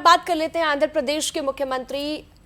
बात कर लेते हैं आंध्र प्रदेश के मुख्यमंत्री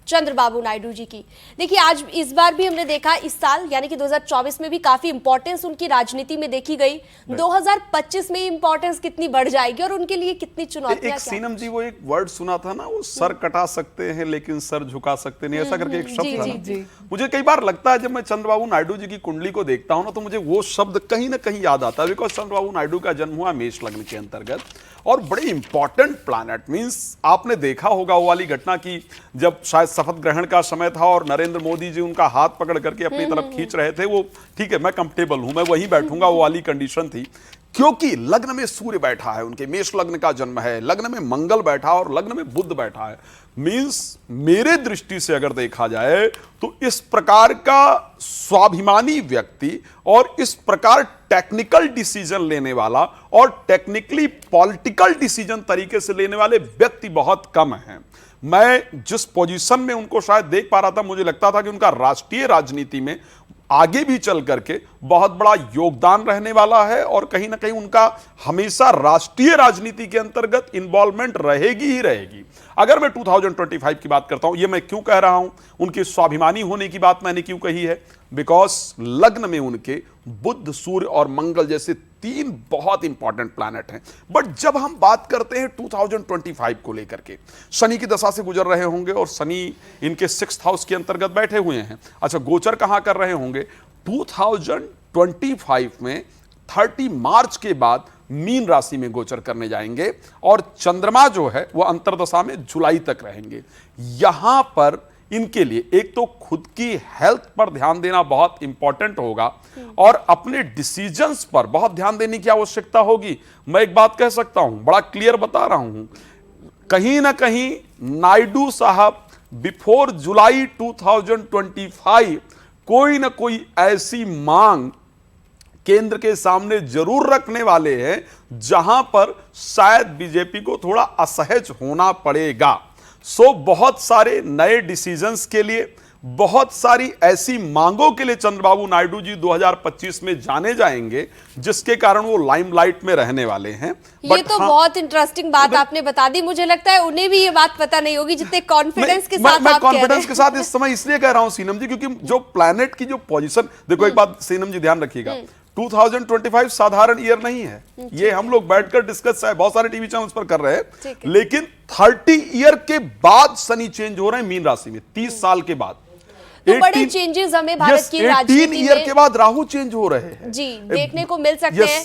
चंद्रबाबू नायडू जी की। देखिए, आज इस बार भी हमने देखा, इस साल यानी कि 2024 में भी काफी इंपॉर्टेंस उनकी राजनीति में देखी गई। 2025 में इंपॉर्टेंस कितनी बढ़ जाएगी और उनके लिए कितनी चुनौतियां? एक सीनम जी, वो एक वर्ड सुना था ना, वो सर कटा सकते हैं लेकिन सर झुका सकते नहीं, ऐसा करके एक शब्द था ना। मुझे कई बार लगता है जब मैं चंद्रबाबू नायडू जी की कुंडली को देखता हूं ना, तो मुझे वो शब्द कहीं ना कहीं याद आता है। बिकॉज चंद्रबाबू नायडू का जन्म हुआ मेष लग्न के अंतर्गत और बड़े इंपॉर्टेंट प्लैनेट, मींस आपने देखा होगा वो वाली घटना की जब शायद शपथ ग्रहण का समय था और नरेंद्र मोदी जी उनका हाथ पकड़ करके अपनी तरफ खींच रहे थे। वो ठीक है, मैं कंफर्टेबल हूं, मैं वहीं बैठूंगा, वो वाली कंडीशन थी। क्योंकि लग्न में सूर्य बैठा है, उनके मेष लग्न का जन्म है, लग्न में मंगल बैठा और लग्न में बुध बैठा है। मींस मेरे दृष्टि से अगर देखा जाए तो इस प्रकार का स्वाभिमानी व्यक्ति और इस प्रकार टेक्निकल डिसीजन लेने वाला और टेक्निकली पॉलिटिकल डिसीजन तरीके से लेने वाले व्यक्ति बहुत कम हैं। मैं जिस पोजीशन में उनको शायद देख पा रहा था, मुझे लगता था कि उनका राष्ट्रीय राजनीति में आगे भी चल करके बहुत बड़ा योगदान रहने वाला है और कहीं ना कहीं उनका हमेशा राष्ट्रीय राजनीति के अंतर्गत इन्वॉल्वमेंट रहेगी ही रहेगी। अगर मैं 2025 की बात करता हूं, ये मैं क्यों कह रहा हूं, उनके स्वाभिमानी होने की बात मैंने क्यों कही है, बिकॉज लग्न में उनके बुध, सूर्य और मंगल जैसे तीन बहुत इंपॉर्टेंट प्लैनेट हैं। बट जब हम बात करते हैं 2025 को लेकर के, शनि की दशा से गुजर रहे होंगे और शनि इनके 6th हाउस के अंतर्गत बैठे हुए हैं। अच्छा, गोचर कहां कर रहे होंगे? 2025 में 30 मार्च के बाद मीन राशि में गोचर करने जाएंगे और चंद्रमा जो है वो अंतर्दशा में जुलाई तक रहेंगे। यहां पर इनके लिए एक तो खुद की हेल्थ पर ध्यान देना बहुत इंपॉर्टेंट होगा और अपने डिसीजंस पर बहुत ध्यान देने की आवश्यकता होगी। मैं एक बात कह सकता हूं, बड़ा क्लियर बता रहा हूं, कहीं ना कहीं नायडू साहब बिफोर जुलाई 2025 कोई ना कोई ऐसी मांग केंद्र के सामने जरूर रखने वाले हैं जहां पर शायद बीजेपी को थोड़ा असहज होना पड़ेगा। बहुत सारे नए डिसीजंस के लिए, बहुत सारी ऐसी मांगों के लिए चंद्रबाबू नायडू जी 2025 में जाने जाएंगे जिसके कारण वो लाइमलाइट में रहने वाले हैं। ये तो बहुत इंटरेस्टिंग बात आपने बता दी। मुझे लगता है उन्हें भी ये बात पता नहीं होगी जितने कॉन्फिडेंस के साथ मैं कॉन्फिडेंस के साथ इस समय इसलिए कह रहा हूं सीनम जी, क्योंकि जो प्लैनेट की जो पोजीशन, देखो एक बात सीनम जी ध्यान रखिएगा, 2025 साधारण ईयर नहीं है। ये हम लोग बैठकर डिस्कस बहुत सारे टीवी चैनल्स पर कर रहे हैं, लेकिन 30 ईयर के बाद शनि चेंज हो रहे हैं मीन राशि में, 30 साल के बाद। तो बड़े चेंजेस हमें भारत की राजनीति में 18 ईयर के बाद राहु चेंज हो रहे हैं जी देखने को मिल सकते हैं।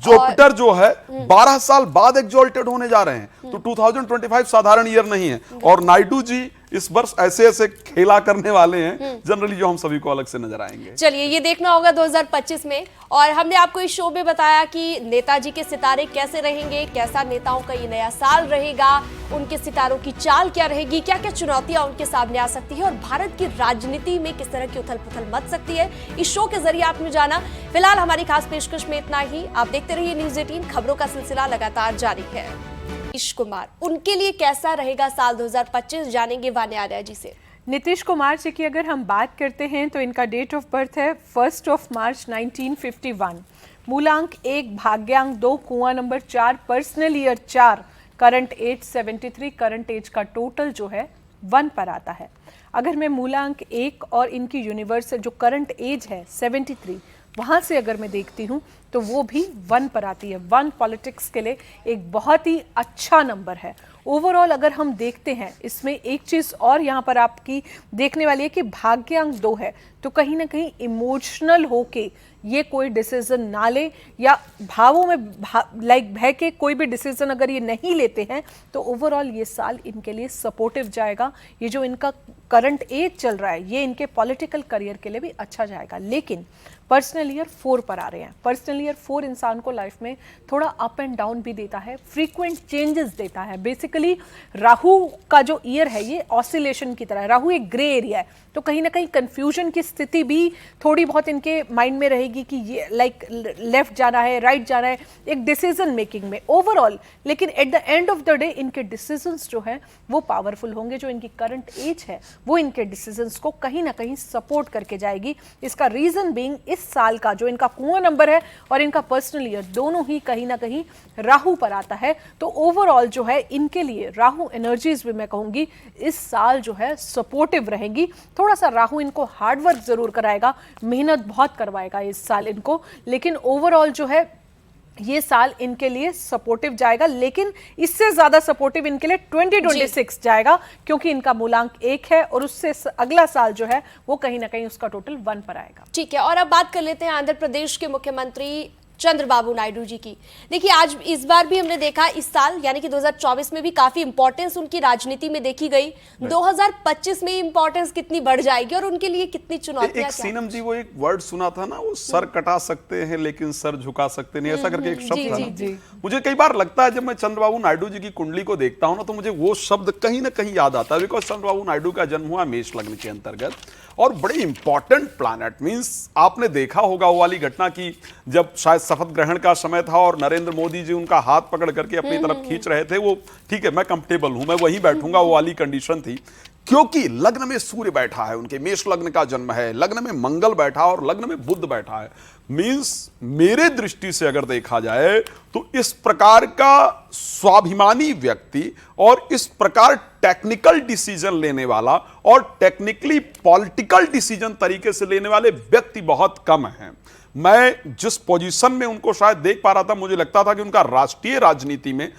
जुपिटर जो है 12 साल बाद एक्सॉल्टेड होने जा रहे हैं, तो 2025 साधारण ईयर नहीं है। और नायडू जी इस वर्ष ऐसे ऐसे खेला करने वाले हैं जनरली जो हम सभी को अलग से नजर आएंगे। चलिए, ये देखना होगा 2025 में। और हमने आपको इस शो में बताया कि नेताजी के सितारे कैसे रहेंगे, कैसा नेताओं का ये नया साल रहेगा, उनके सितारों की चाल क्या रहेगी, क्या क्या चुनौतियां उनके सामने आ सकती है और भारत की राजनीति में किस तरह की उथल पुथल मच सकती है। इस शो के जरिए आपने जाना। फिलहाल हमारी खास पेशकश में इतना ही। आप देखते रहिए न्यूज़ 18, खबरों का सिलसिला लगातार जारी है। नीतीश कुमार, उनके लिए कैसा रहेगा साल 2025, जानेंगे वान्या आर्या जी से। नीतीश कुमार जी की अगर हम बात करते हैं तो इनका डेट ऑफ बर्थ है 1 मार्च 1951, मूलांक 1, भाग्यांक 2, कुआं number 4, personal year 4, current age 73, current age का टोटल जो है 1 पर आता है। अगर मैं मूलांक 1 और इनकी यूनिवर्स जो करंट एज है 73, वहाँ से अगर मैं देखती हूँ तो वो भी 1 पर आती है। 1 पॉलिटिक्स के लिए एक बहुत ही अच्छा नंबर है। ओवरऑल अगर हम देखते हैं इसमें एक चीज़ और यहाँ पर आपकी देखने वाली है कि भाग्यांक 2 है, तो कहीं ना कहीं इमोशनल होके ये कोई डिसीजन ना ले या भावों में बह के कोई भी डिसीजन अगर ये नहीं लेते हैं तो ओवरऑल ये साल इनके लिए सपोर्टिव जाएगा। ये जो इनका करंट एज चल रहा है ये इनके पॉलिटिकल करियर के लिए भी अच्छा जाएगा। लेकिन पर्सनल ईयर 4 पर आ रहे हैं। पर्सनल ईयर 4 इंसान को लाइफ में थोड़ा अप एंड डाउन भी देता है, फ्रीक्वेंट चेंजेस देता है। बेसिकली राहु का जो ईयर है ये ऑसिलेशन की तरह है। राहु एक ग्रे एरिया है, तो कहीं ना कहीं कंफ्यूजन की स्थिति भी थोड़ी बहुत इनके माइंड में रहेगी कि ये लाइक लेफ्ट जाना है, राइट जाना है, एक डिसीजन मेकिंग में ओवरऑल। लेकिन at the end of the day इनके डिसीजंस जो है वो पावरफुल होंगे। जो इनकी करंट एज है वो इनके डिसीजंस को कहीं ना कहीं सपोर्ट करके जाएगी। इसका रीजन बीइंग इस साल का जो इनका कुआं नंबर है और इनका पर्सनल ईयर दोनों ही कहीं ना कहीं राहु पर आता है। तो ओवरऑल जो है इनके लिए राहु एनर्जीज भी मैं कहूंगी इस साल जो है सपोर्टिव रहेंगी। थोड़ा सा राहु इनको हार्डवर्क जरूर कराएगा, मेहनत बहुत करवाएगा इस साल इनको, लेकिन ओवरऑल जो है ये साल इनके लिए सपोर्टिव जाएगा। लेकिन इससे ज्यादा सपोर्टिव इनके लिए 2026 जाएगा, क्योंकि इनका मूलांक 1 है और उससे अगला साल जो है वो कहीं ना कहीं उसका टोटल 1 पर आएगा। ठीक है, और अब बात कर लेते हैं आंध्र प्रदेश के मुख्यमंत्री चंद्रबाबू नायडू जी की। देखिए, आज इस बार भी हमने देखा, इस साल यानी कि 2024 में भी काफी इंपॉर्टेंस उनकी राजनीति में देखी गई। 2025 में इंपॉर्टेंस कितनी बढ़ जाएगी और उनके लिए कितनी चुनौतियां? एक सीनम जी वो एक वर्ड सुना था ना, वो सर कटा सकते हैं लेकिन सर झुका सकते नहीं, ऐसा करके एक शब्द था ना। मुझे कई बार लगता है जब मैं चंद्रबाबू नायडू जी की कुंडली को देखता हूं ना, तो मुझे वो शब्द कहीं ना कहीं याद आता है। बिकॉज चंद्रबाबू नायडू का जन्म हुआ मेष लग्न के अंतर्गत और बड़े इंपॉर्टेंट प्लैनेट मींस आपने देखा होगा वो वाली घटना की जब शायद शपथ ग्रहण का समय था और नरेंद्र मोदी जी उनका हाथ पकड़ करके अपनी तरफ खींच रहे थे। वो ठीक है, मैं कंफर्टेबल हूं, मैं वहीं बैठूंगा, वो वाली कंडीशन थी। क्योंकि लग्न में सूर्य बैठा है, उनके मेष लग्न का जन्म है, लग्न में मंगल बैठा और लग्न में बुध बैठा है। मींस मेरे दृष्टि से अगर देखा जाए तो इस प्रकार का स्वाभिमानी व्यक्ति और इस प्रकार टेक्निकल डिसीजन लेने वाला और टेक्निकली पॉलिटिकल डिसीजन तरीके से लेने वाले व्यक्ति बहुत कम हैं। मैं जिस पोजीशन में उनको शायद देख पा रहा था, मुझे लगता था कि उनका राष्ट्रीय राजनीति में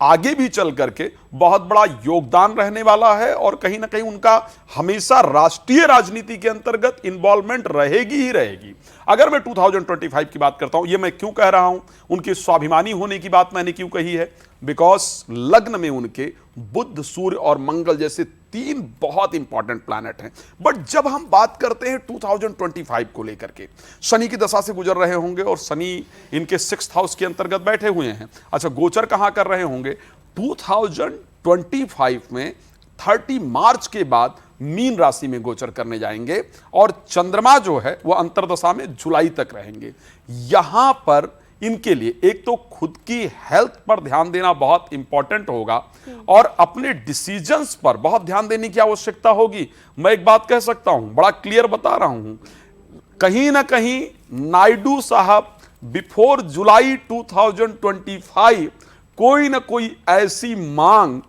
आगे भी चल करके बहुत बड़ा योगदान रहने वाला है और कहीं ना कहीं उनका हमेशा राष्ट्रीय राजनीति के अंतर्गत इन्वॉल्वमेंट रहेगी ही रहेगी। अगर मैं 2025 की बात करता हूं, ये मैं क्यों कह रहा हूं, उनके स्वाभिमानी होने की बात मैंने क्यों कही है, बिकॉज लग्न में उनके बुध, सूर्य और मंगल जैसे 3 बहुत इंपॉर्टेंट प्लैनेट हैं। बट जब हम बात करते हैं 2025 को लेकर के, शनि की दशा से गुजर रहे होंगे और शनि इनके 6th हाउस के अंतर्गत बैठे हुए हैं। अच्छा, गोचर कहां कर रहे होंगे? 2025 में 30 मार्च के बाद मीन राशि में गोचर करने जाएंगे और चंद्रमा जो है वो अंतर्दशा में जुलाई तक रहेंगे। यहां पर इनके लिए एक तो खुद की हेल्थ पर ध्यान देना बहुत इंपॉर्टेंट होगा और अपने डिसीजंस पर बहुत ध्यान देने की आवश्यकता होगी। मैं एक बात कह सकता हूं, बड़ा क्लियर बता रहा हूं, कहीं ना कहीं नायडू साहब बिफोर जुलाई 2025 कोई ना कोई ऐसी मांग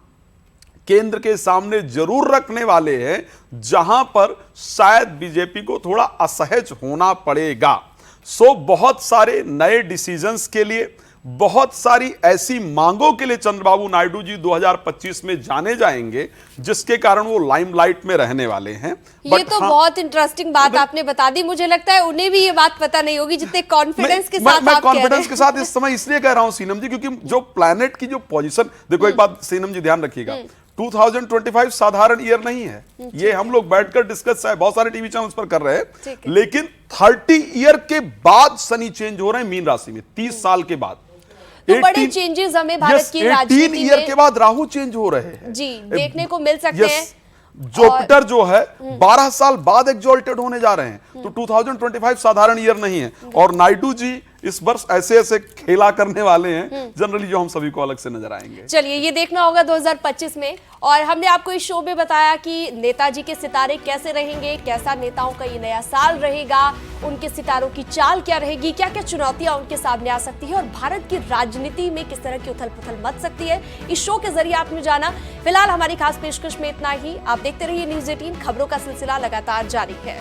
केंद्र के सामने जरूर रखने वाले हैं जहां पर शायद बीजेपी को थोड़ा असहज होना पड़ेगा। सो बहुत सारे नए डिसीजंस के लिए, बहुत सारी ऐसी मांगों के लिए चंद्रबाबू नायडू जी 2025 में जाने जाएंगे जिसके कारण वो लाइमलाइट में रहने वाले हैं। ये तो बहुत इंटरेस्टिंग बात आपने बता दी। मुझे लगता है उन्हें भी ये बात पता नहीं होगी जितने कॉन्फिडेंस के साथ मैं आप कह रहे हैं। कॉन्फिडेंस के साथ इस समय इसलिए कह रहा हूं सीनम जी, क्योंकि जो प्लैनेट की जो पोजीशन, देखो एक बात सीनम जी ध्यान रखिएगा, 2025 साधारण ईयर नहीं है। ये हम लोग बैठकर डिस्कस बहुत सारे टीवी चैनल्स पर कर रहे हैं, लेकिन 30 ईयर के बाद शनि चेंज हो रहे हैं मीन राशि में, 30 साल के बाद। तो बड़े चेंजेस हमें भारत की राजनीति में 18 ईयर के बाद राहु चेंज हो रहे हैं जी देखने को मिल सकते हैं। जुपिटर जो है 12 साल बाद एक्सॉल्टेड होने जा रहे हैं, तो 2025 साधारण ईयर नहीं है। और नायडू जी इस वर्ष ऐसे ऐसे खेला करने वाले हैं जनरली जो हम सभी को अलग से नजर आएंगे। चलिए, ये देखना होगा 2025 में। और हमने आपको इस शो में बताया कि नेताजी के सितारे कैसे रहेंगे, कैसा नेताओं का ये नया साल रहेगा, उनके सितारों की चाल क्या रहेगी, क्या क्या चुनौतियां उनके सामने आ सकती है और भारत की राजनीति में किस तरह की उथल पुथल मच सकती है। इस शो के जरिए आपने जाना। फिलहाल हमारी खास पेशकश में इतना ही। आप देखते रहिए न्यूज़ 18, खबरों का सिलसिला लगातार जारी है।